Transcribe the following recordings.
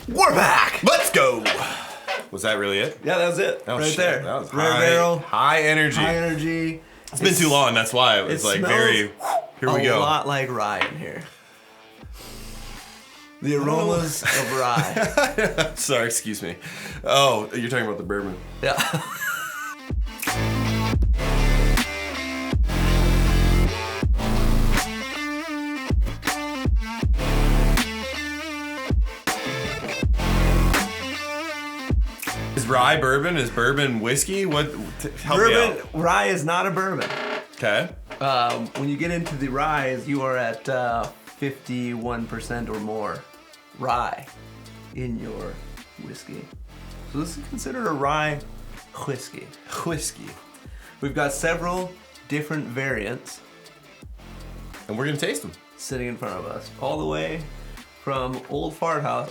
We're back! Let's go! Was that really it? Yeah, that was it. Oh, right shit. there. That was Rare high, barrel. high energy. High energy. It's been too long, that's why it was like smells very... Here we go. A lot like rye in here. The aromas of rye. Sorry, excuse me. Oh, you're talking about the bourbon. Yeah. Is rye bourbon? Is bourbon whiskey? What? Help me Bourbon, out. rye is not a bourbon. Okay. When you get into the ryes, you are at 51% or more rye in your whiskey. So this is considered a rye whiskey. Whiskey. We've got several different variants And we're gonna taste them. sitting in front of us, all the way from Old Fart House,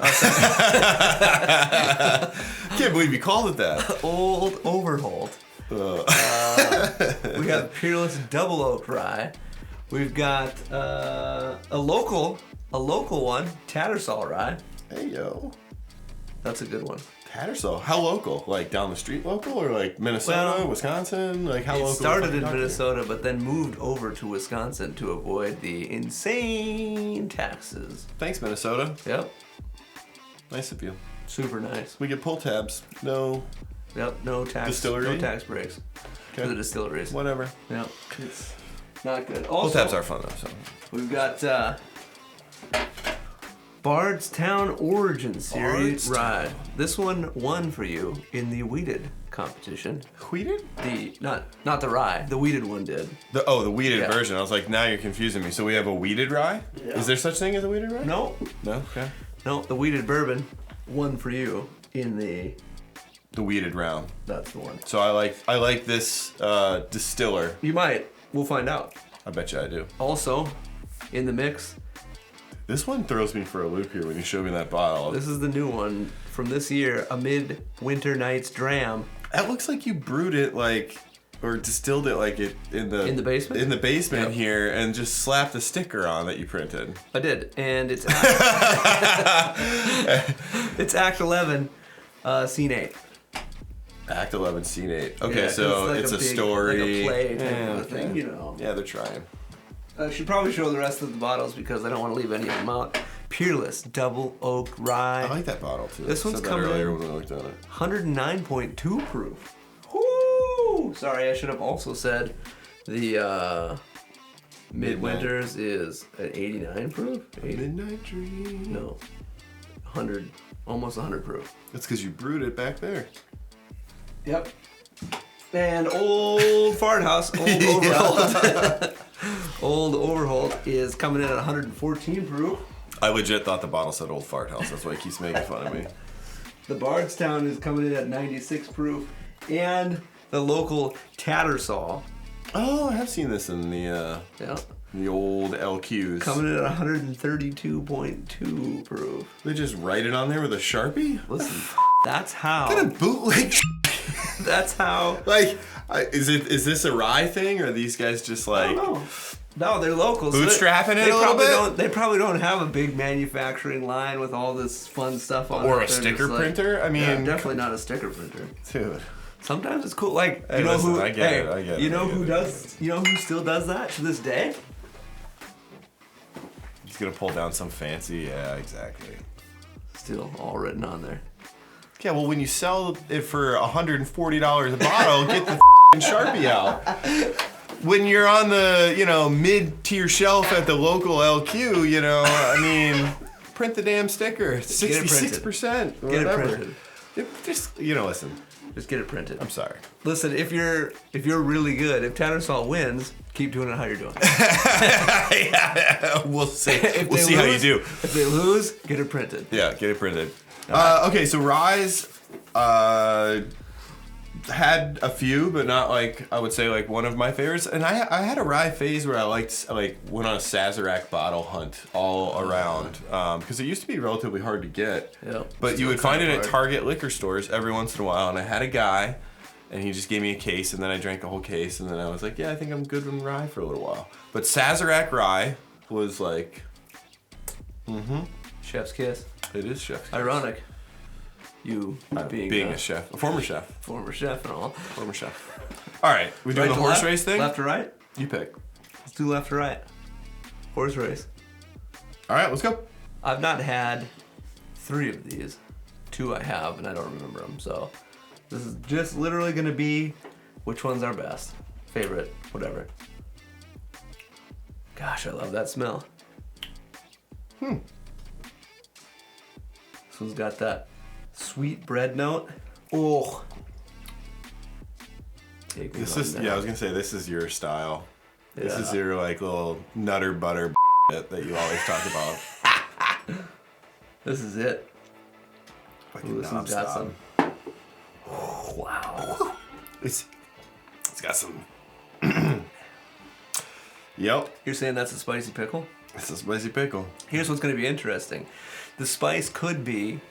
Can't believe you called it that. Old Overhold. We got Peerless Double Oak Rye. We've got a local one, Tattersall Rye. Hey, yo. That's a good one. Tattersall. How local? Like down the street local or like Minnesota, Well, Wisconsin? Like how It local? started the in fuck are you Minnesota, but then moved over to Wisconsin to avoid the insane taxes. talking? Thanks, Minnesota. Yep, Nice of you. super nice. We get pull tabs. No, Yep, no tax. Distillery? No tax breaks for the distilleries. whatever. Yep, it's not good. Pull Also, tabs are fun though. So. we've got Bardstown Origin Series Bardstown. Rye. This one won for you in the wheated competition. Wheated? The not the rye. The wheated one did. The wheated Yeah. version. I was like, now you're confusing me. So we have a wheated rye? Yeah. Is there such thing as a wheated rye? No, No? Okay. no, the wheated bourbon won for you in the. The wheated round. That's the one. So I like this distiller. You might. We'll find out. I bet you I do. Also, in the mix, This one throws me for a loop here when you show me that bottle. this is the new one from this year, a Midwinter Night's Dram. That looks like you brewed it like, or distilled it like it in the basement? In the basement Yep. here, and just slapped a sticker on that you printed. I did, and it's it's Act 11, Scene 8. Act 11, Scene 8. Okay, Yeah, so like it's a big, story. like a play type Yeah, of a thing, okay. you know. Yeah, they're trying. I should probably show the rest of the bottles because I don't want to leave any of them out. Peerless Double Oak Rye. I like that bottle too. This I one's said that coming earlier in. when I looked at it. 109.2 proof. Woo! Sorry, I should have also said the Midwinters is at 89 proof. 80? Midnight Dream. No, 100, almost 100 proof. That's because you brewed it back there. Yep. And Old Fart House, Old Overhold. Old Overhold is coming in at 114 proof. I legit thought the bottle said Old Fart House. That's why he keeps making fun of me. The Bardstown is coming in at 96 proof. And the local Tattersall, Oh, I have seen this in the yeah, old LQs. coming in at 132.2 proof. They just write it on there with a Sharpie? Listen, that's What how. kind of bootleg? That's how. Like, is this a rye thing, or are these guys just like? No, they're local. so Bootstrapping it a little probably bit? They probably don't have a big manufacturing line with all this fun stuff on it. Or a They're just sticker like- printer? I mean, yeah, definitely not a sticker printer. dude. Sometimes it's cool. Like, Hey, you know listen, who? I get hey, it, I get you it, know I who get it. does? You know who still does that to this day? He's gonna pull down some fancy. Yeah, exactly. Still all written on there. Yeah, well, when you sell it for $140 a bottle, get the Sharpie out. When you're on the, mid-tier shelf at the local LQ, I mean, print the damn sticker. 66%. Get it whatever. printed. Just, listen. Just get it printed. I'm sorry. Listen, if you're really good, if Tattersall wins, keep doing it how you're doing. Yeah, we'll see. If We'll they see how you lose- do. If they lose, get it printed. Yeah, get it printed. Okay, so Rye's had a few, but not like I would say like one of my favorites. And I had a rye phase where I went on a Sazerac bottle hunt all around because it used to be relatively hard to get. Yeah. But you would find it at Target liquor stores every once in a while. And I had a guy, and he just gave me a case, and then I drank a whole case, and then I was like, yeah, I think I'm good on rye for a little while. But Sazerac rye was like, Chef's kiss. It is chef's kiss. Ironic. You being a chef, a former chef. Former chef and all. Former chef. All right, we doing the horse race thing? Left or right? You pick. Let's do left or right. Horse race. All right, let's go. I've not had 3 of these. 2 I have, and I don't remember them. So this is just literally going to be which one's our best, favorite, whatever. Gosh, I love that smell. This one's got that sweet bread note. Oh. This is, I was gonna say, this is your style. This is your like little nutter butter that you always talk about. This is it. Fucking this one's got some. Wow. It's got some. Yep. You're saying that's a spicy pickle? It's a spicy pickle. Here's what's going to be interesting. The spice could be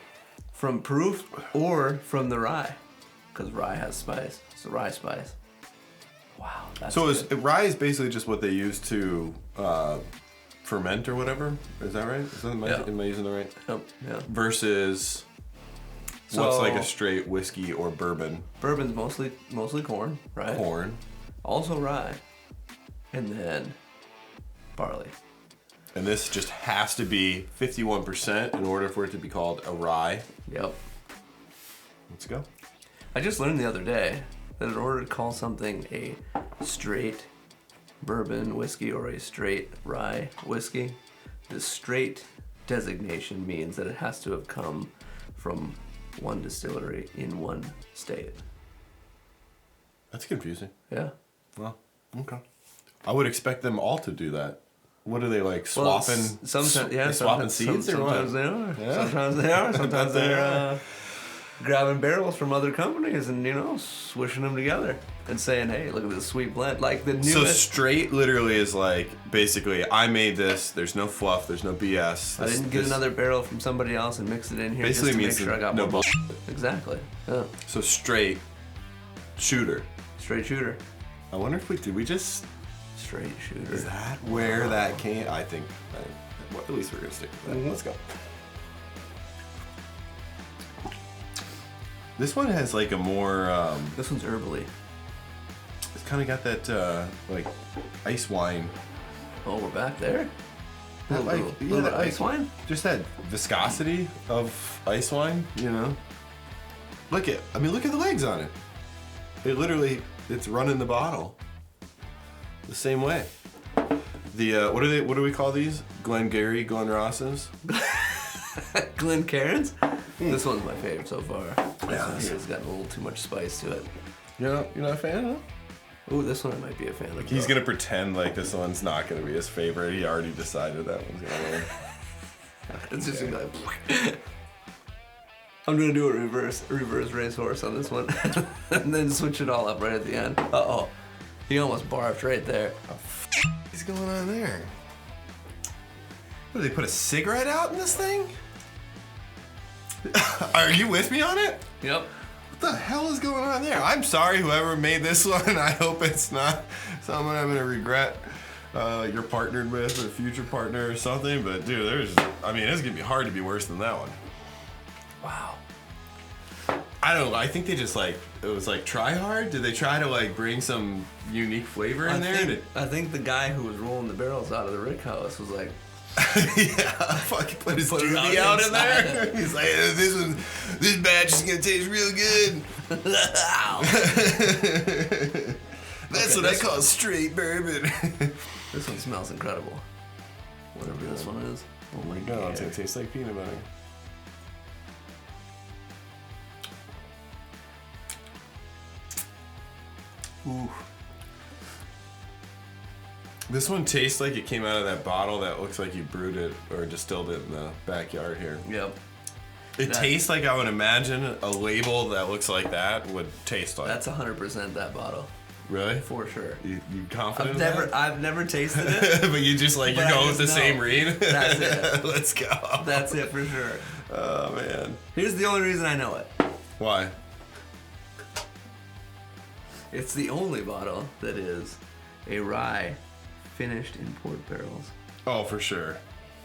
from proof or from the rye, because rye has spice. It's the rye spice. Wow. That's so rye is basically just what they use to ferment or whatever. Is that right? Am I using the right? Yep. Yeah. Versus what's like a straight whiskey or bourbon? Bourbon's mostly corn, right? Corn. Also rye. And then barley. And this just has to be 51% in order for it to be called a rye. Yep. Let's go. I just learned the other day that in order to call something a straight bourbon whiskey or a straight rye whiskey, the straight designation means that it has to have come from one distillery in one state. That's confusing. Yeah. Well, okay. I would expect them all to do that. What are they like swapping? Swapping seeds or what? Sometimes they are. Yeah. Sometimes they are. Sometimes they're grabbing barrels from other companies and swishing them together and saying, "Hey, look at this sweet blend." Like the newest. So straight literally is like basically I made this. There's no fluff. There's no BS. I didn't get another barrel from somebody else and mix it in here basically just to means make sure I got no more. bullshit. Exactly. Yeah. So straight shooter. Straight shooter. I wonder if did we just. Straight shooter. Is that where that came? I think. Well, at least we're gonna stick with that. Mm-hmm. Let's go. This one has like a more. This one's herbally. It's kind of got that like ice wine. Oh, we're back there. That, little ice wine. Just that viscosity of ice wine. Look at the legs on it. It literally, it's running the bottle. The same way. The what do we call these? Glengarry, Glen Rosses? Glencairns? This one's my favorite so far. This one here's got a little too much spice to it. You're not a fan of? Ooh, this one I might be a fan of. He's gonna pretend like this one's not gonna be his favorite. He already decided that one's gonna win. It's just gonna like I'm gonna do a reverse racehorse on this one. And then switch it all up right at the end. Uh-oh. He almost barfed right there. What is going on there? What, did they put a cigarette out in this thing? Are you with me on it? Yep. What the hell is going on there? I'm sorry, whoever made this one. I hope it's not someone I'm gonna regret you're partnered with, or future partner or something. But dude, it's gonna be hard to be worse than that one. Wow. I don't know. I think they just it was like try hard. Did they try to like bring some unique flavor in there? I think the guy who was rolling the barrels out of the rick house was like, yeah, fucking put his doobie out in there. He's like, this batch is gonna taste real good. That's what I call straight bourbon. This one smells incredible. Whatever this one is. Oh my god, it's gonna taste like peanut butter. Ooh. This one tastes like it came out of that bottle that looks like you brewed it or distilled it in the backyard here. Yep. It tastes like I would imagine a label that looks like that would taste like. That's 100% that bottle. Really? For sure. You confident? I've never tasted it. But you just you're going with the same read? That's it. Let's go. That's it for sure. Oh man. Here's the only reason I know it. Why? It's the only bottle that is a rye finished in port barrels. Oh, for sure.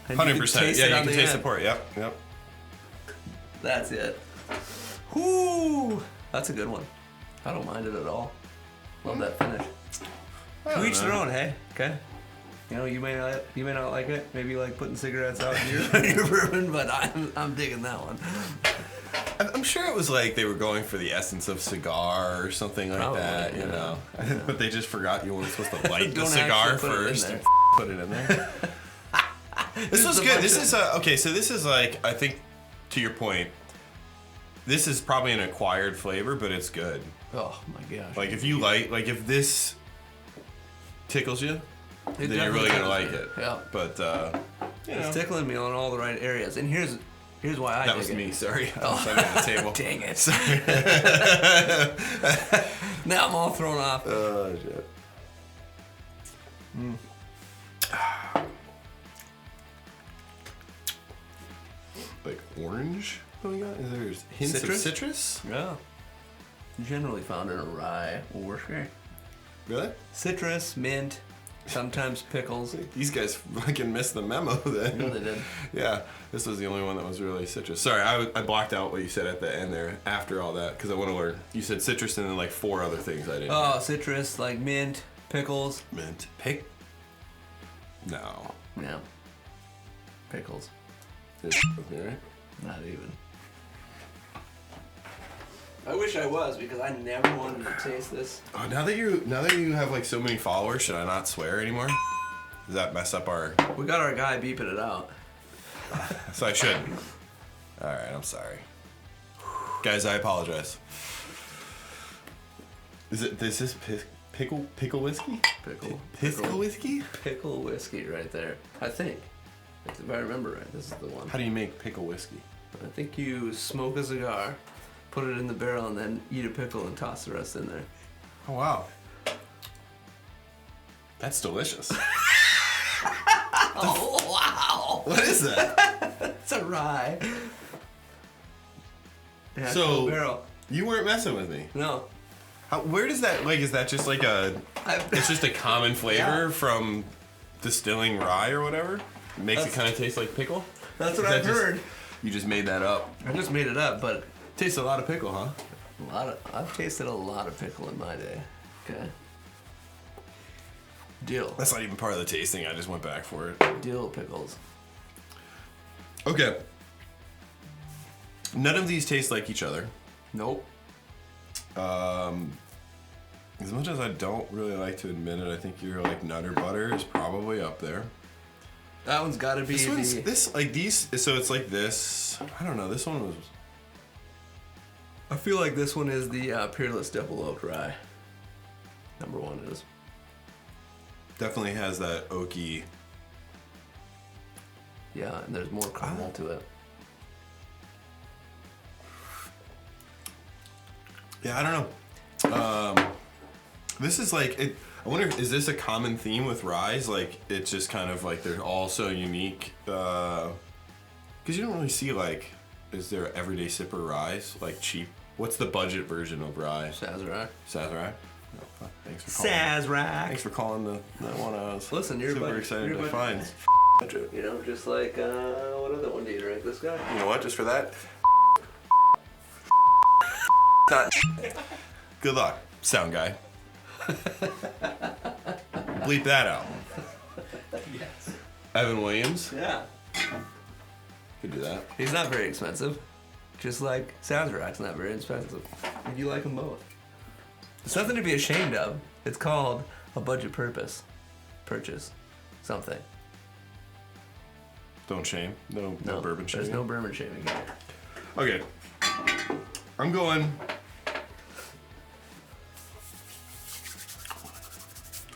And 100%. Yeah, you can taste the end. port. Yep. That's it. Whoo! That's a good one. I don't mind it at all. Love that finish. To each their own, hey? Okay. You know, you may not like it. Maybe you like putting cigarettes out in your bourbon, but I'm digging that one. I'm sure it was like they were going for the essence of cigar or something like Probably, that, you know. But they just forgot you weren't supposed to light the Don't cigar actually put it in first there. and put it in there. This was good. This is okay. So this is like, I think, to your point, this is probably an acquired flavor, but it's good. Oh my gosh. Like if you like if this tickles you, then you're really gonna like it. Yeah. But you know, It's tickling me on all the right areas. And here's why I that dig was it. me. Sorry, I was under the table. Dang it. Sorry. Now I'm all thrown off. Oh shit. Like orange going on? Is there hints Citrus? of citrus? Yeah. Generally found in a rye whiskey. Really? Citrus, mint, sometimes pickles. These guys fucking missed the memo then. No, they did. Yeah, this was the only one that was really citrus. Sorry, I blocked out what you said at the end there after all that because I want to learn. You said citrus and then like 4 other things I didn't. Oh, citrus, like mint, pickles. Mint. Pick? No. Yeah. Pickles. It's with me, right? Not even. I wish I was because I never wanted to taste this. Oh, now that you have like so many followers, should I not swear anymore? Does that mess up our? We got our guy beeping it out. So I shouldn't. All right, I'm sorry, guys. I apologize. Is this pickle whiskey? Pickle whiskey? Pickle whiskey right there. I think. If I remember right, this is the one. How do you make pickle whiskey? I think you smoke a cigar, put it in the barrel, and then eat a pickle and toss the rest in there. Oh wow, that's delicious. Oh wow! What is that? It's a rye. Yeah, So- barrel. You weren't messing with me. No. Where does that like? Is that just like it's just a common flavor Yeah. from distilling rye or whatever? It makes it That's- kind of taste like pickle. That's what Is that I've just- heard. You just made that up. I just made it up, but Tastes a lot of pickle, huh? I've tasted a lot of pickle in my day. Okay. Dill. That's not even part of the tasting. I just went back for it. Dill pickles. Okay. None of these taste like each other. Nope. As much as I don't really like to admit it, I think your like Nutter Butter is probably up there. That one's got to be So it's like this. I don't know. This one was. I feel like this one is the Peerless Double Oak Rye. Number one is. Definitely has that oaky. Yeah, and there's more caramel to it. Yeah, I don't know. This is like it. I wonder, is this a common theme with ryes? Like, it's just kind of like they're all so unique. Because you don't really see like, is there everyday sipper ryes like cheap? What's the budget version of rye? Sazerac. Sazerac. No, fuck, thanks for calling. Sazerac. Thanks for calling the one I was Listen, you're super budget- excited you're to budget- find. You know, just like, what other one do you drink? This guy? You know what? Just for that. Not. Good luck, sound guy. Bleep that out. Yes. Evan Williams. Yeah. Could do that. He's not very expensive. Just like Sazerac's not very expensive. And you like them both. It's nothing to be ashamed of. It's called a budget purchase. Something. Don't shame. No bourbon shaming. There's no bourbon shaming here. Okay. I'm going.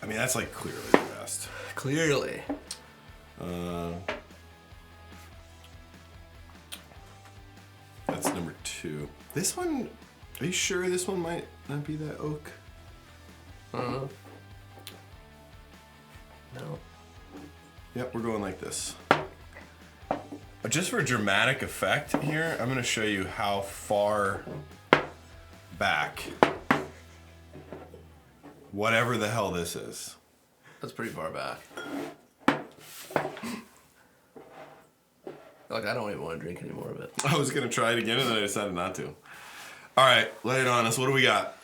I mean, that's like clearly the best. Clearly. That's number 2. This one, are you sure this one might not be that oak? No. Yep, we're going like this. Just for dramatic effect here, I'm going to show you how far back whatever the hell this is. That's pretty far back. Like, I don't even want to drink any more of it. I was gonna try it again, and then I decided not to. All right, lay it on us. What do we got?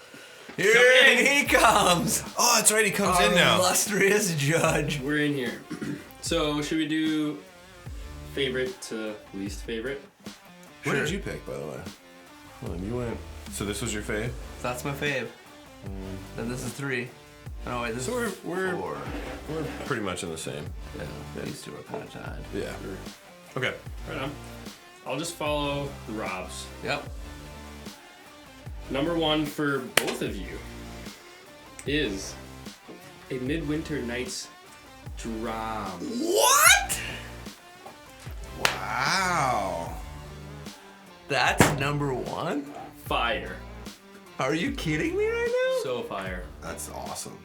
Here he comes. Oh, that's right. He comes Our in now. illustrious judge. We're in here. So, should we do favorite to least favorite? What Sure. did you pick, by the way? Hold on, you went. So this was your fave? That's my fave. Then this is 3. Oh wait, this So is we're 4. we're pretty much in the same. Yeah, these two are kind of tied. Yeah. Okay. Right on. I'll just follow Rob's. Yep. Number 1 for both of you is a Midwinter Nights Dram. What? Wow. That's number 1? Fire. Are you kidding me right now? So fire. That's awesome.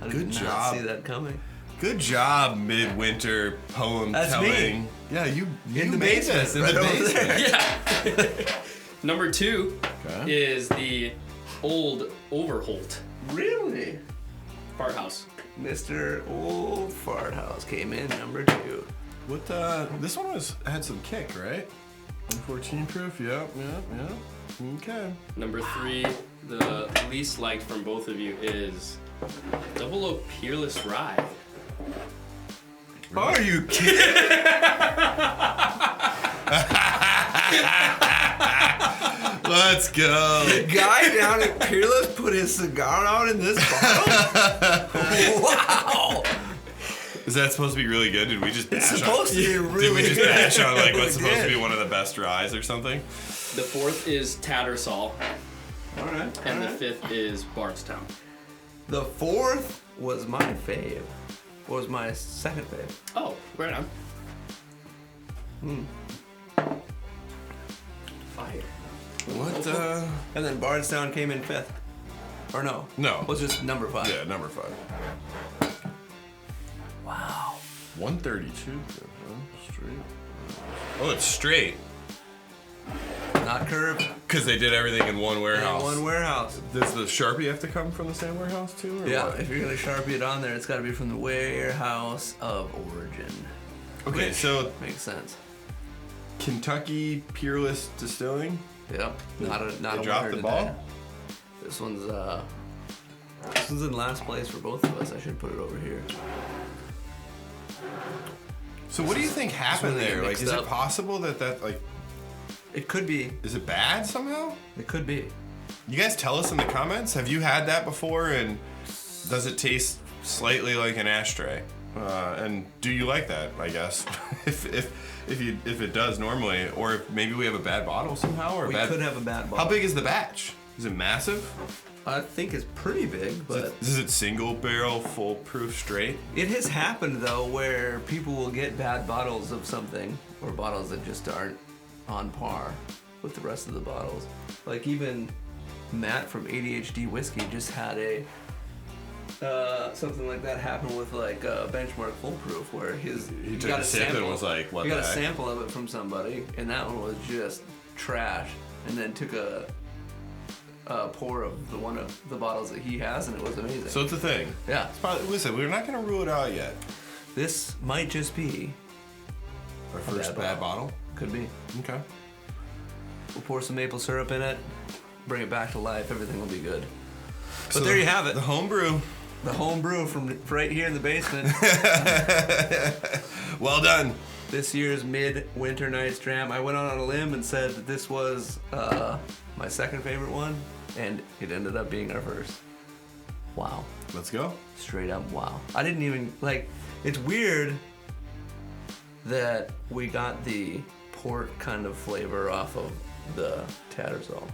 I did Good not job. see that coming. Good job, Midwinter poem That's telling. me. Yeah, you In the made basement, this in right the over basement. Yeah. Number 2 Okay. is the Old Overholt Really? Farthouse. Mr. Old Fart House came in number 2. What this one had some kick, right? 114 proof. Yep. Okay. Number 3, the least liked from both of you is Double Oak Peerless Rye. Are you kidding? Let's go. The guy down at Peerless put his cigar out in this bottle? Wow! Is that supposed to be really good? Did we just bash It's supposed to be Did really we just good. bash on like what's We supposed to did. be one of the best ryes or something? The 4th is Tattersall, Alright. and the 5th is Bardstown. The 4th was my fave. Was my second fave. Oh, right on. Fire. What? And then Bardstown came in 5th. Or no? No. Was just number 5. Yeah, number 5. Wow. 132. Straight. Oh, it's straight. Not curved. Because they did everything in one warehouse. In one warehouse. Does the Sharpie have to come from the same warehouse too? Or Yeah, what? if you're gonna Sharpie it on there, it's gotta be from the warehouse of origin. Okay, Which so makes sense. Kentucky Peerless Distilling. Yep. Not a They dropped winner the today. ball? This one's in last place for both of us. I should put it over here. So what do you think happened when they get there? Like, mixed is it up. possible that like, It could be. is it bad somehow? It could be. You guys tell us in the comments. Have you had that before? And does it taste slightly like an ashtray? And do you like that? I guess if it does normally, or if maybe we have a bad bottle somehow, or We bad. could have a bad bottle. How big is the batch? Is it massive? I think it's pretty big, but Is it single barrel, full proof straight? it has happened though where people will get bad bottles of something or bottles that just aren't on par with the rest of the bottles. Like even Matt from ADHD Whiskey just had a something like that happen with like Benchmark Full Proof where He he took got a sip and was like, "What he the got a heck?" sample of it from somebody, and that one was just trash. And then took a pour of one of the bottles that he has, and it was amazing. So it's a thing. yeah, It's probably, listen, we're not gonna rule it out yet. this might just be, Our first bad bad bottle. could be. Okay. We'll pour some maple syrup in it, bring it back to life. Everything will be good. But So there you have it. The home brew. The home brew from right here in the basement. Well done. This year's Midwinter Nights Dram. I went on a limb and said that this was my second favorite one, and it ended up being our first. Wow. Let's go. Straight up wow. I didn't even, like, it's weird that we got the port kind of flavor off of the Tattersall.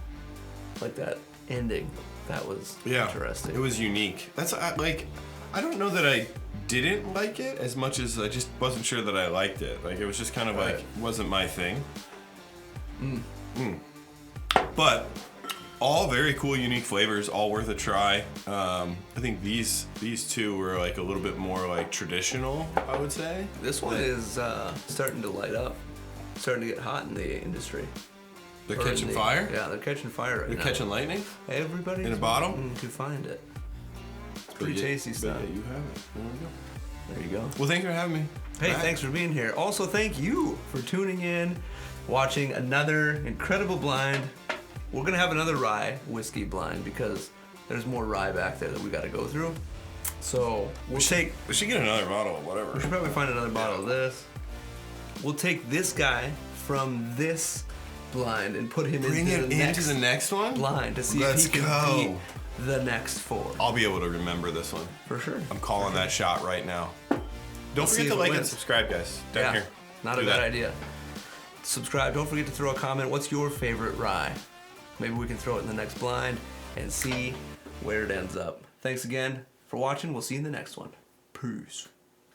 Like that ending. That was interesting. It was unique. That's like, I don't know that I didn't like it as much as I just wasn't sure that I liked it. Like it was just kind of like wasn't my thing. But all very cool, unique flavors, all worth a try. I think these two were like a little bit more like traditional, I would say. This one is starting to light up. Starting to get hot in the industry. They're Or in catching the- fire. Yeah, they're catching fire right They're now. catching lightning. Everybody's In a bottle? wanting to find it. It's pretty But tasty but stuff. yeah, you have it. There we go. There you go. Well, thanks for having me. Hey, Matt. thanks for being here. Also, thank you for tuning in, watching another incredible blind. We're gonna have another rye whiskey blind because there's more rye back there that we gotta go through. So We should get another bottle of whatever. we should probably find another bottle of this. We'll take this guy from this blind and put him Bring into it the into next the next one? blind to see Let's if he can go. beat the next 4. I'll be able to remember this one. For sure. I'm calling that shot right now. Don't Let's see forget to if it like and wins. subscribe, guys. Down here. Not Do a bad that. idea. Subscribe. Don't forget to throw a comment. What's your favorite rye? Maybe we can throw it in the next blind and see where it ends up. Thanks again for watching. We'll see you in the next one. Peace.